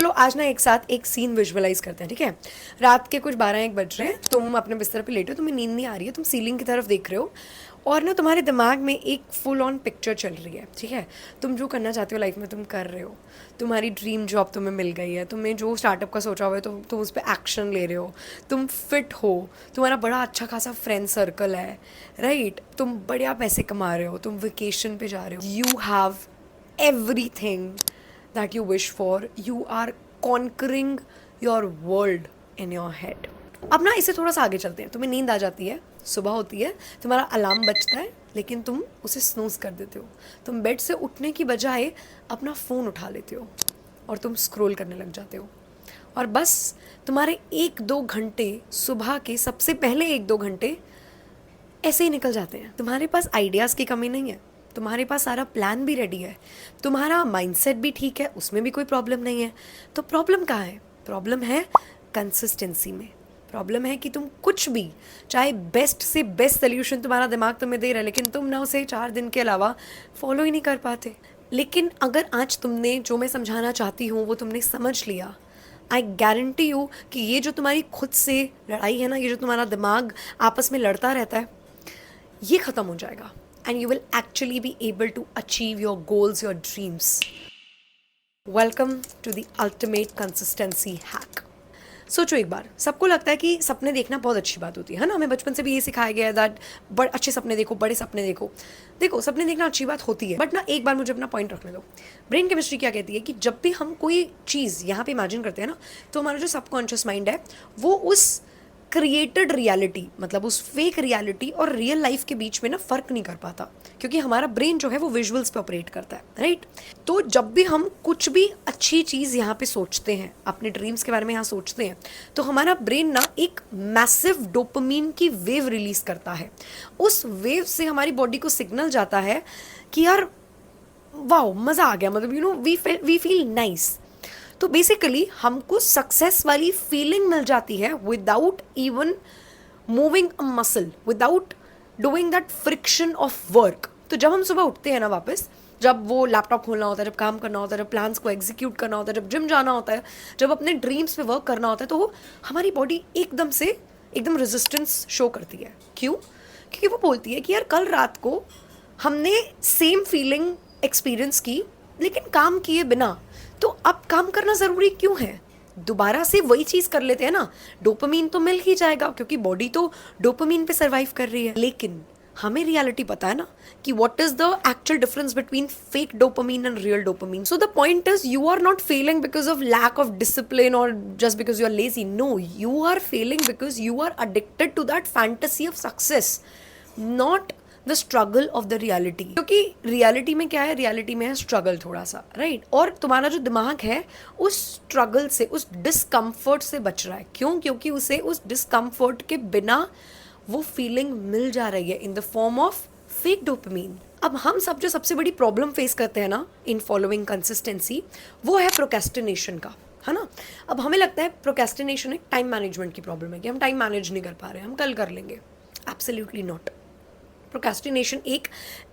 चलो आज ना एक साथ एक सीन विजुअलाइज करते हैं, ठीक है। रात के कुछ 12-1 बज रहे हैं, तुम अपने बिस्तर पे लेटे हो, तुम्हें नींद नहीं आ रही है, तुम सीलिंग की तरफ देख रहे हो और ना तुम्हारे दिमाग में एक फुल ऑन पिक्चर चल रही है, ठीक है। तुम जो करना चाहते हो लाइफ में तुम कर रहे हो, तुम्हारी ड्रीम जॉब तुम्हें मिल गई है, तुमने जो स्टार्टअप का सोचा हुआ है तुम उस पर एक्शन ले रहे हो, तुम फिट हो, तुम्हारा बड़ा अच्छा खासा फ्रेंड सर्कल है, राइट, तुम बढ़िया पैसे कमा रहे हो, तुम वेकेशन पे जा रहे हो, you have everything that you wish for, you are conquering your world in your head. अब ना इसे थोड़ा सा आगे चलते हैं। तुम्हें नींद आ जाती है, सुबह होती है, तुम्हारा अलार्म बजता है, लेकिन तुम उसे स्नूज कर देते हो। तुम बेड से उठने की बजाय अपना फ़ोन उठा लेते हो और तुम स्क्रॉल करने लग जाते हो और बस तुम्हारे 1-2 घंटे, सुबह के सबसे पहले 1-2 घंटे ऐसे ही निकल जाते हैं। तुम्हारे पास आइडियाज़ की कमी नहीं है, तुम्हारे पास सारा प्लान भी रेडी है, तुम्हारा माइंडसेट भी ठीक है, उसमें भी कोई प्रॉब्लम नहीं है। तो प्रॉब्लम कहाँ है? प्रॉब्लम है कंसिस्टेंसी में। प्रॉब्लम है कि तुम कुछ भी, चाहे बेस्ट से बेस्ट सोल्यूशन तुम्हारा दिमाग तुम्हें दे रहा है, लेकिन तुम ना उसे 4 दिन के अलावा फॉलो ही नहीं कर पाते। लेकिन अगर आज तुमने जो मैं समझाना चाहती हूँ वो तुमने समझ लिया, आई गारंटी यू कि ये जो तुम्हारी खुद से लड़ाई है ना, ये जो तुम्हारा दिमाग आपस में लड़ता रहता है, ये ख़त्म हो जाएगा and you will actually be able to achieve your goals, your dreams. Welcome to the ultimate consistency hack. सोचो एक बार, सबको लगता है कि सपने देखना बहुत अच्छी बात होती है ना। हमें बचपन से भी ये सिखाया गया है दैट बड़े अच्छे सपने देखो, बड़े सपने देखो। देखो, सपने देखना अच्छी बात होती है, बट ना एक बार मुझे अपना पॉइंट रखने दो। ब्रेन केमिस्ट्री क्या कहती है कि जब भी हम कोई चीज़ यहाँ पे इमेजिन करते हैं ना, तो हमारा जो सबकॉन्शियस माइंड है वो उस क्रिएटेड रियलिटी, मतलब उस फेक रियलिटी और रियल लाइफ के बीच में ना फ़र्क नहीं कर पाता, क्योंकि हमारा ब्रेन जो है वो विजुअल्स पे ऑपरेट करता है, राइट। तो जब भी हम कुछ भी अच्छी चीज़ यहाँ पे सोचते हैं, अपने ड्रीम्स के बारे में यहाँ सोचते हैं, तो हमारा ब्रेन ना एक मैसिव डोपामीन की वेव रिलीज करता है। उस वेव से हमारी बॉडी को सिग्नल जाता है कि यार वाओ, मज़ा आ गया, मतलब you know we feel nice. तो बेसिकली हमको सक्सेस वाली फीलिंग मिल जाती है without even moving a muscle, without doing that friction of work. तो जब हम सुबह उठते हैं ना वापस, जब वो लैपटॉप खोलना होता है, जब काम करना होता है, जब प्लान्स को एग्जीक्यूट करना होता है, जब जिम जाना होता है, जब अपने ड्रीम्स पे वर्क करना होता है, तो हमारी बॉडी एकदम रेजिस्टेंस शो करती है। क्यों? क्योंकि वो बोलती है कि यार कल रात को हमने सेम फीलिंग एक्सपीरियंस की, लेकिन काम किए बिना, तो अब काम करना ज़रूरी क्यों है? दोबारा से वही चीज़ कर लेते हैं ना, डोपामीन तो मिल ही जाएगा, क्योंकि बॉडी तो डोपामीन पे सर्वाइव कर रही है। लेकिन हमें रियलिटी पता है ना कि what is the actual difference between fake dopamine and real dopamine. So the point is, you are not failing because of lack of discipline और just because you are lazy. No, you are failing because you are addicted to that fantasy of success, not the struggle of the reality. क्योंकि reality में क्या है? Reality में है struggle थोड़ा सा, right. और तुम्हारा जो दिमाग है उस स्ट्रगल से, उस डिस्कम्फर्ट से बच रहा है। क्यों? क्योंकि उसे उस डिस्कम्फर्ट के बिना वो फीलिंग मिल जा रही है in the form of fake dopamine. अब हम सब जो सबसे बड़ी प्रॉब्लम फेस करते हैं ना इन फॉलोइंग कंसिस्टेंसी, वो है प्रोक्रेस्टिनेशन का, है ना। अब हमें लगता है प्रोक्रेस्टिनेशन एक टाइम मैनेजमेंट की प्रॉब्लम है कि हम टाइम मैनेज नहीं कर पा रहे हैं, हम कल कर लेंगे। Absolutely not. प्रोक्रेस्टिनेशन एक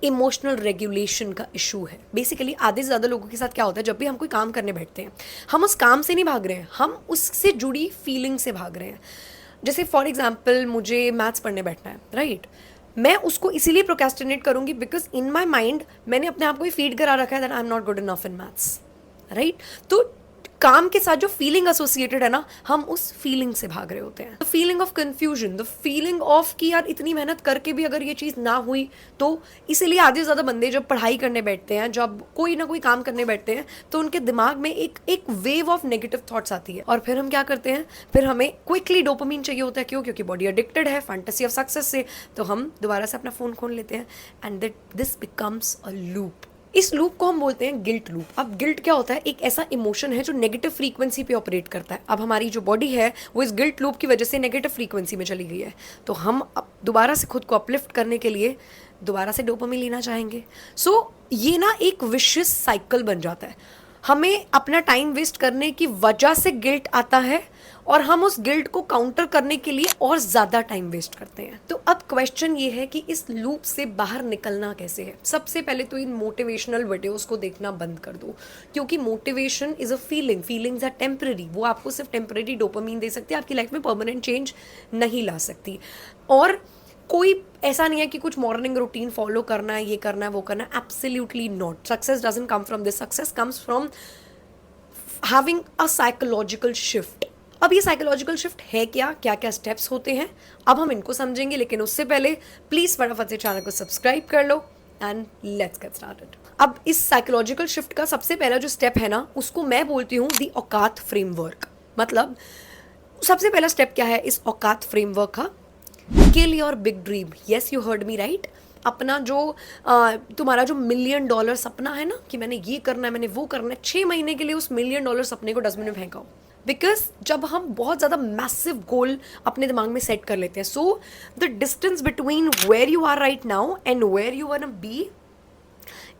इमोशनल रेगुलेशन का इशू है। बेसिकली आधे से ज़्यादा लोगों के साथ क्या होता है, जब भी हम कोई काम करने बैठते हैं, हम उस काम से नहीं भाग रहे हैं, हम उससे जुड़ी फीलिंग से भाग रहे हैं। जैसे फॉर एग्जाम्पल मुझे मैथ्स पढ़ने बैठना है, राइट। मैं उसको इसीलिए प्रोक्रेस्टिनेट करूँगी बिकॉज इन माई माइंड मैंने अपने आप को ही फीड करा रखा है that I am not good enough in maths, right. तो काम के साथ जो फीलिंग एसोसिएटेड है ना, हम उस फीलिंग से भाग रहे होते हैं। The feeling of confusion, the feeling of कि यार इतनी मेहनत करके भी अगर ये चीज़ ना हुई तो। इसीलिए आधे से ज़्यादा बंदे जब पढ़ाई करने बैठते हैं, जब कोई ना कोई काम करने बैठते हैं, तो उनके दिमाग में एक वेव ऑफ नेगेटिव थॉट्स आती है और फिर हम क्या करते हैं, फिर हमें क्विकली डोपामीन चाहिए होता है। क्यों? क्योंकि बॉडी एडिक्टेड है फैंटेसी ऑफ सक्सेस से। तो हम दोबारा से अपना फ़ोन खोल लेते हैं and this becomes a loop. इस लूप को हम बोलते हैं गिल्ट लूप। अब गिल्ट क्या होता है? एक ऐसा इमोशन है जो नेगेटिव फ्रीक्वेंसी पे ऑपरेट करता है। अब हमारी जो बॉडी है वो इस गिल्ट लूप की वजह से नेगेटिव फ्रीक्वेंसी में चली गई है, तो हम अब दोबारा से खुद को अपलिफ्ट करने के लिए दोबारा से डोपामिन लेना चाहेंगे। सो ये ना एक विशियस साइकिल बन जाता है। हमें अपना टाइम वेस्ट करने की वजह से गिल्ट आता है और हम उस गिल्ट को काउंटर करने के लिए और ज़्यादा टाइम वेस्ट करते हैं। तो अब क्वेश्चन ये है कि इस लूप से बाहर निकलना कैसे है। सबसे पहले तो इन मोटिवेशनल वीडियोस को देखना बंद कर दो, क्योंकि motivation is a feeling, feelings are temporary. वो आपको सिर्फ टेम्पररी डोपामीन दे सकती है, आपकी लाइफ में परमानेंट चेंज नहीं ला सकती। और कोई ऐसा नहीं है कि कुछ मॉर्निंग रूटीन फॉलो करना है, ये करना है, वो करना है। Absolutely not. Success doesn't come from this, success comes from having a psychological shift. अब ये साइकोलॉजिकल शिफ्ट है क्या, क्या क्या स्टेप्स होते हैं, अब हम इनको समझेंगे। लेकिन उससे पहले प्लीज़ फटाफट से चैनल को सब्सक्राइब कर लो एंड लेट्स गेट स्टार्टेड। अब इस साइकोलॉजिकल शिफ्ट का सबसे पहला जो स्टेप है ना, उसको मैं बोलती हूँ दी औकात फ्रेमवर्क। मतलब सबसे पहला स्टेप क्या है इस औकात फ्रेमवर्क का? Kill your big dream. Yes, you heard me right. अपना जो तुम्हारा जो $1 मिलियन सपना है ना, कि मैंने ये करना है, मैंने वो करना है, 6 महीने के लिए उस $1 मिलियन सपने को डस्टबिन में फेंकाओ। बिकॉज जब हम बहुत ज़्यादा मैसिव गोल अपने दिमाग में सेट कर लेते हैं, so the distance between where you are right now and where you want to be,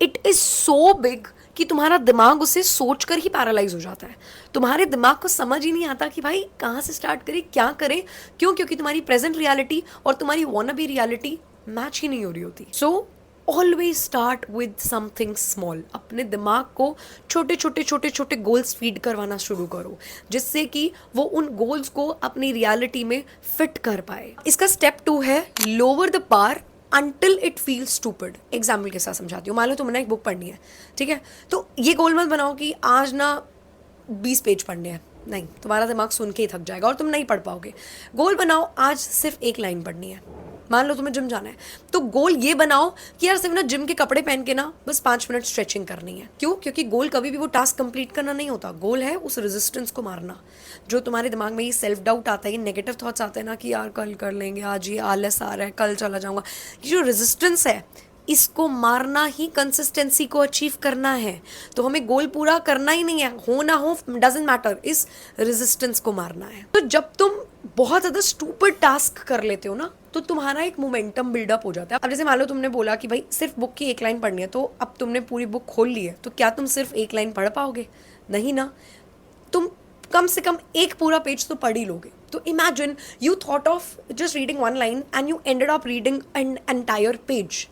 it is so big कि तुम्हारा दिमाग उसे सोचकर ही पैरालाइज हो जाता है। तुम्हारे दिमाग को समझ ही नहीं आता कि भाई कहाँ से स्टार्ट करें, क्या करें, क्यों? क्योंकि तुम्हारी प्रेजेंट रियलिटी और तुम्हारी वॉनाबी रियलिटी मैच ही नहीं हो रही होती। So always start with something small. अपने दिमाग को छोटे छोटे छोटे छोटे गोल्स फीड करवाना शुरू करो, जिससे कि वो उन गोल्स को अपनी रियलिटी में फिट कर पाए। इसका स्टेप 2 है lower the bar until it feels stupid। Example के साथ समझाती हूँ। मान लो तुमने एक बुक पढ़नी है, ठीक है, तो ये गोल मत बनाओ कि आज ना 20 पेज पढ़ने हैं। नहीं, तुम्हारा दिमाग सुन के ही थक जाएगा और तुम नहीं पढ़ पाओगे। गोल बनाओ आज सिर्फ 1 लाइन पढ़नी है। मान लो तुम्हें जिम जाना है, तो गोल ये बनाओ कि यार सिर्फ ना जिम के कपड़े पहन के ना बस 5 मिनट स्ट्रेचिंग करनी है। क्यों? क्योंकि गोल कभी भी वो टास्क कंप्लीट करना नहीं होता। गोल है उस रेजिस्टेंस को मारना। जो तुम्हारे दिमाग में ये सेल्फ डाउट आता है, ये नेगेटिव थॉट्स आते हैं ना कि यार कल कर लेंगे, आज ये आलस आ रहा है, कल चला जाऊंगा, ये जो रेजिस्टेंस है, इसको मारना ही कंसिस्टेंसी को अचीव करना है। तो हमें गोल पूरा करना ही नहीं है, हो ना हो डजंट मैटर, इस रेजिस्टेंस को मारना है। तो जब तुम बहुत ज़्यादा स्टूपिड टास्क कर लेते हो ना, तो तुम्हारा एक मोमेंटम बिल्डअप हो जाता है। अब जैसे मान लो तुमने बोला कि भाई सिर्फ बुक की 1 लाइन पढ़नी है, तो अब तुमने पूरी बुक खोल ली है, तो क्या तुम सिर्फ 1 लाइन पढ़ पाओगे? नहीं ना। तुम कम से कम एक पूरा पेज तो पढ़ ही लोगे। तो imagine you thought of just reading 1 line and you ended up reading an entire page.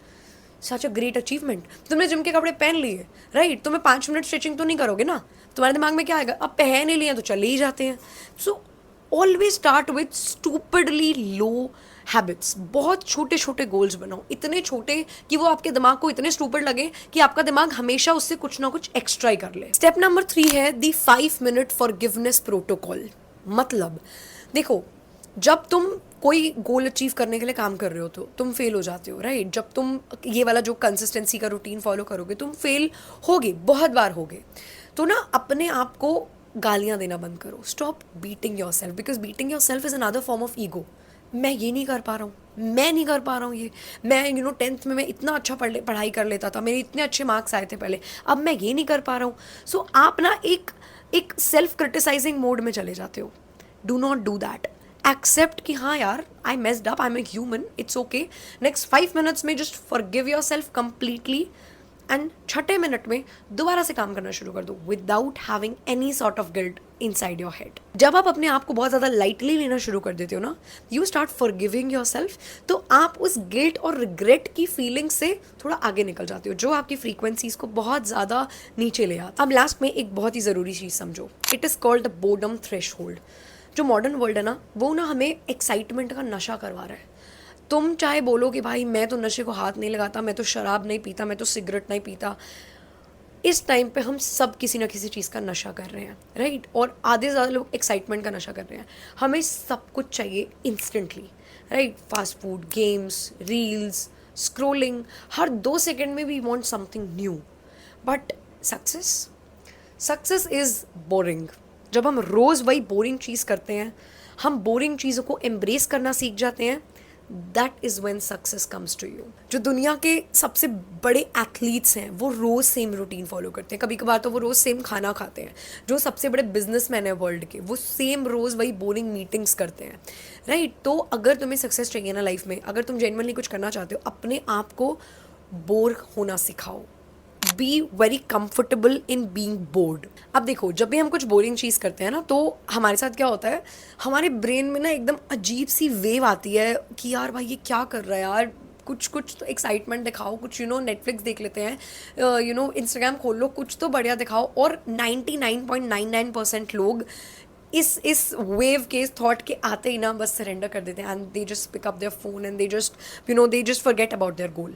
Such a great achievement. तुमने जिम के कपड़े पहन लिए, राइट, तुम्हें 5 मिनट स्ट्रेचिंग तो नहीं करोगे ना। तुम्हारे दिमाग में क्या आएगा? अब पहन ही लिए तो चले ही जाते हैं। So always start with stupidly low habits. बहुत छोटे छोटे गोल्स बनाओ, इतने छोटे कि वो आपके दिमाग को इतने स्टूपिड लगे कि आपका दिमाग हमेशा उससे कुछ ना कुछ एक्स्ट्रा ही कर ले। स्टेप नंबर 3 है दी 5 मिनट फॉरगिवनेस प्रोटोकॉल। मतलब देखो, जब तुम कोई गोल अचीव करने के लिए काम कर रहे हो तो तुम फेल हो जाते हो, राइट। जब तुम ये वाला जो कंसिस्टेंसी का रूटीन फॉलो करोगे, तुम फेल होगे, बहुत बार होगे। तो ना अपने आप को गालियाँ देना बंद करो। Stop beating your self, because beating your self is another form of ego. मैं ये नहीं कर पा रहा हूँ, मैं नहीं कर पा रहा हूँ ये, मैं 10th में मैं इतना अच्छा पढ़ाई कर लेता था, मेरे इतने अच्छे मार्क्स आए थे पहले, अब मैं ये नहीं कर पा रहा हूँ। सो आप ना एक सेल्फ क्रिटिसाइजिंग मोड में चले जाते हो। Do not do that. Accept कि हाँ यार, I messed up, I am a human, it's okay. Next 5 minutes में just forgive yourself completely and 6ठे मिनट में दोबारा से काम करना शुरू कर दो without having any sort of guilt inside your head. जब आप अपने आप को बहुत ज़्यादा लाइटली लेना शुरू कर देते हो ना, you start forgiving your self, तो आप उस गिल्ट और रिग्रेट की फीलिंग से थोड़ा आगे निकल जाते हो, जो आपकी फ्रीक्वेंसीज को बहुत ज़्यादा नीचे ले आता। अब लास्ट में एक बहुत ही ज़रूरी चीज़ समझो, it is called the boredom threshold. जो मॉडर्न वर्ल्ड है ना, वो ना हमें एक्साइटमेंट का नशा करवा रहा है। तुम चाहे बोलो कि भाई मैं तो नशे को हाथ नहीं लगाता, मैं तो शराब नहीं पीता, मैं तो सिगरेट नहीं पीता, इस टाइम पे हम सब किसी ना किसी चीज़ का नशा कर रहे हैं, राइट। और आधे से ज़्यादा लोग एक्साइटमेंट का नशा कर रहे हैं। हमें सब कुछ चाहिए instantly, right. Fast food, games, reels, scrolling, हर 2 सेकेंड में we want something new. But success is boring. जब हम रोज़ वही बोरिंग चीज़ करते हैं, हम बोरिंग चीज़ों को एम्ब्रेस करना सीख जाते हैं, that is when success comes to you. जो दुनिया के सबसे बड़े एथलीट्स हैं, वो रोज़ सेम रूटीन फॉलो करते हैं, कभी कभार तो वो रोज़ सेम खाना खाते हैं। जो सबसे बड़े बिजनेसमैन हैं वर्ल्ड के, वो सेम रोज़ वही बोरिंग मीटिंग्स करते हैं, राइट। तो अगर तुम्हें सक्सेस चाहिए ना लाइफ में, अगर तुम जेन्युइनली कुछ करना चाहते हो, अपने आप को बोर होना सिखाओ। Be very comfortable in being board. अब देखो, जब भी हम कुछ बोरिंग चीज़ करते हैं ना, तो हमारे साथ क्या होता है, हमारे ब्रेन में ना एकदम अजीब सी वेव आती है कि यार भाई ये क्या कर रहा है यार, कुछ कुछ तो एक्साइटमेंट दिखाओ, कुछ नेटफ्लिक्स देख लेते हैं, इंस्टाग्राम खोल लो, कुछ तो बढ़िया दिखाओ। और 99.99% लोग इस वेव के, इस थॉट के आते ही ना बस सरेंडर कर देते हैं, and they just pick up their phone and they just forget about their goal.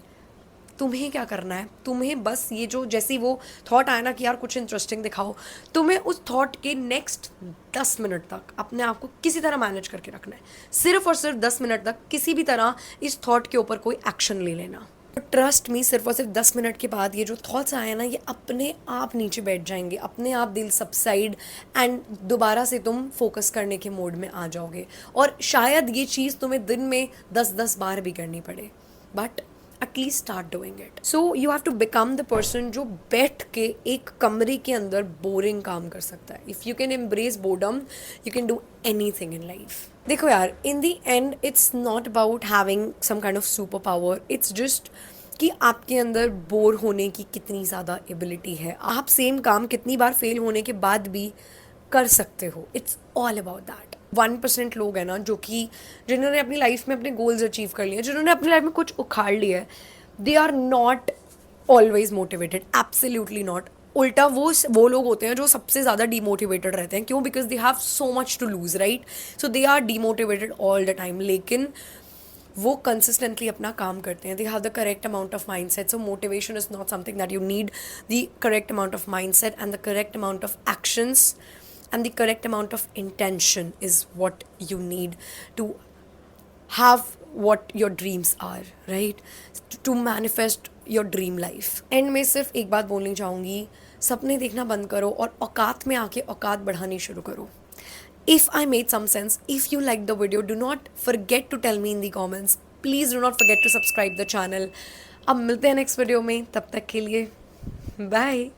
तुम्हें क्या करना है, तुम्हें बस ये जो जैसी वो थॉट आया ना कि यार कुछ इंटरेस्टिंग दिखाओ, तुम्हें उस थॉट के नेक्स्ट 10 मिनट तक अपने आप को किसी तरह मैनेज करके रखना है। सिर्फ और सिर्फ 10 मिनट तक किसी भी तरह इस थॉट के ऊपर कोई एक्शन ले लेना। ट्रस्ट मी, सिर्फ और सिर्फ 10 मिनट के बाद ये जो थॉट्स आए ना, ये अपने आप नीचे बैठ जाएंगे, अपने आप दिल सबसाइड, एंड दोबारा से तुम फोकस करने के मोड में आ जाओगे। और शायद ये चीज़ तुम्हें दिन में 10-10 बार भी करनी पड़े, but at least start doing it. So you have to become the person जो बैठ के एक कमरे के अंदर बोरिंग काम कर सकता है। If you can embrace boredom, you can do anything in life. देखो यार, in the end it's not about having some kind of super power, it's just कि आपके अंदर बोर होने की कितनी ज़्यादा एबिलिटी है, आप सेम काम कितनी बार फेल होने के बाद भी कर सकते हो। It's all about that. 1% लोग हैं ना जो कि जिन्होंने अपनी लाइफ में अपने गोल्स अचीव कर लिए, जिन्होंने अपनी लाइफ में कुछ उखाड़ लिया है, they are not always motivated, absolutely not. उल्टा वो लोग होते हैं जो सबसे ज़्यादा डीमोटिवेटेड रहते हैं। क्यों? Because they have so much to lose, right? So they are demotivated all the time, लेकिन वो कंसिस्टेंटली अपना काम करते हैं। They have the correct amount of mind set. So motivation is not something that you need, the correct amount of mind set and the correct amount of actions and the correct amount of intention is what you need to have what your dreams are, right? To manifest your dream life. And में सिर्फ एक बात बोलनी चाहूँगी, सपने देखना बंद करो और औकात में आके औकात बढ़ानी शुरू करो। If I made some sense, if you liked the video, do not forget to tell me in the comments. Please do not forget to subscribe the channel. अब मिलते हैं नेक्स्ट वीडियो में, तब तक के लिए बाय।